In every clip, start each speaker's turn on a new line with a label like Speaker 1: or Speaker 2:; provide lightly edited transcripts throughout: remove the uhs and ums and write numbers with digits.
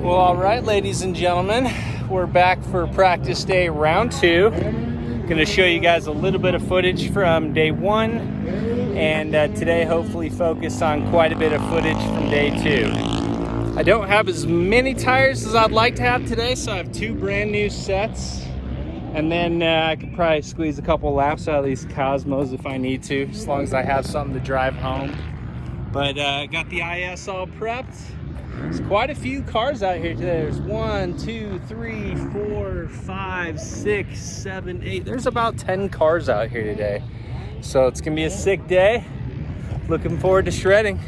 Speaker 1: Well, all right, ladies and gentlemen, we're back for practice day round 2. Going to show you guys a little bit of footage from day 1, and today hopefully focus on quite a bit of footage from day 2. I don't have as many tires as I'd like to have today, so I have 2 brand new sets, and then I could probably squeeze a couple laps out of these Cosmos if I need to, as long as I have something to drive home. But got the IS all prepped. There's quite a few cars out here today. There's 1, 2, 3, 4, 5, 6, 7, 8. There's about 10 cars out here today. So it's gonna be a sick day. Looking forward to shredding.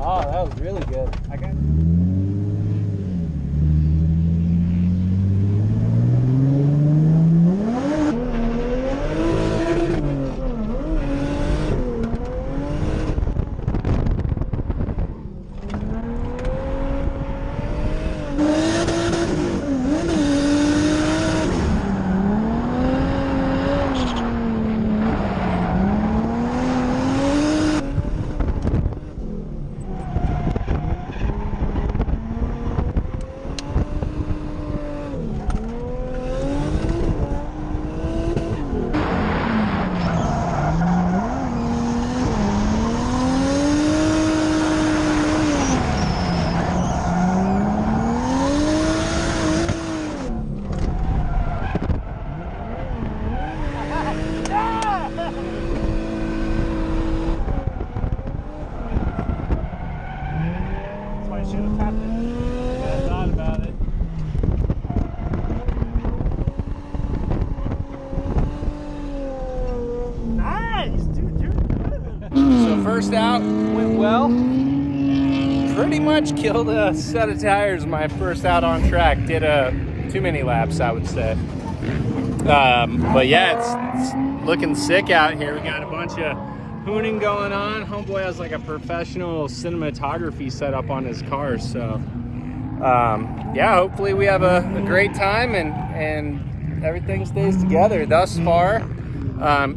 Speaker 1: Oh, that was really good. I got first out went well. Pretty much killed a set of tires my first out on track. Did too many laps, I would say. But yeah, it's looking sick out here. We got a bunch of hooning going on. Homeboy has like a professional cinematography set up on his car. So yeah, hopefully we have a great time and everything stays together. Thus far,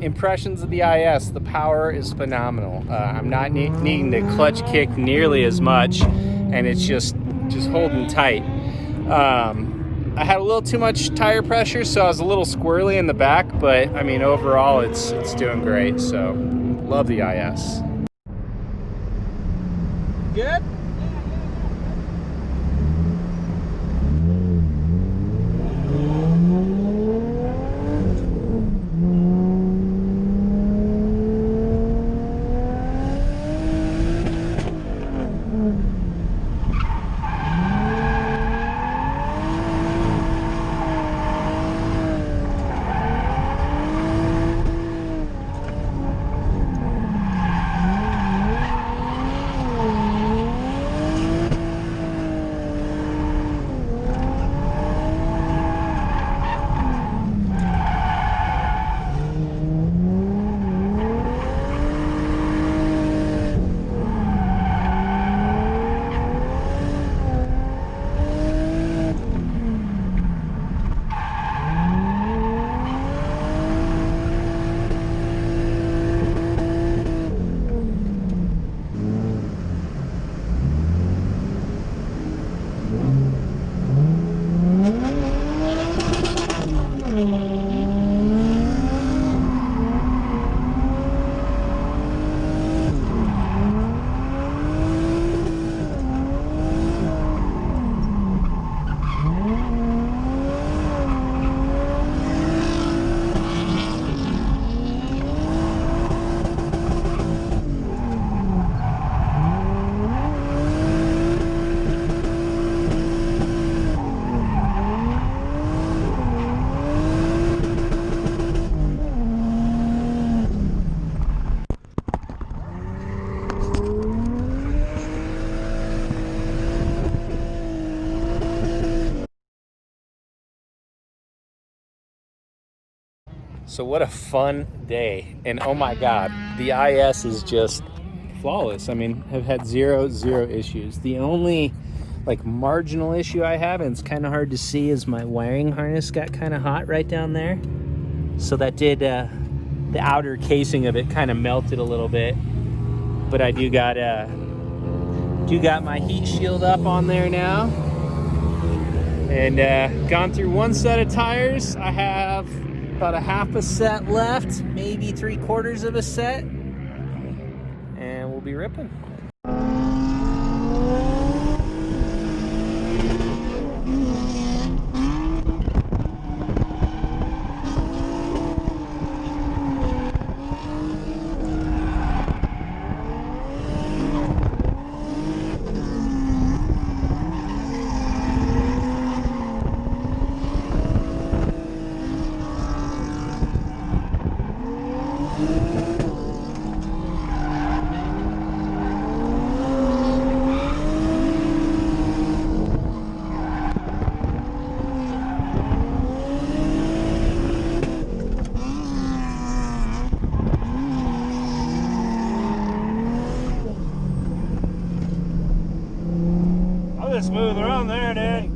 Speaker 1: impressions of the IS, the power is phenomenal. I'm not needing to clutch kick nearly as much, and it's just holding tight. I had a little too much tire pressure, so I was a little squirrely in the back, but I mean overall it's doing great. So love the IS. Good? So what a fun day. And oh my God, the IS is just flawless. I mean, I've had zero issues. The only like marginal issue I have, and it's kind of hard to see, is my wiring harness got kind of hot right down there. So that did, the outer casing of it kind of melted a little bit. But I do got my heat shield up on there now. And gone through one set of tires. I have about a half a set left, maybe 3/4 of a set. And we'll be ripping.
Speaker 2: Smooth around there, Dad.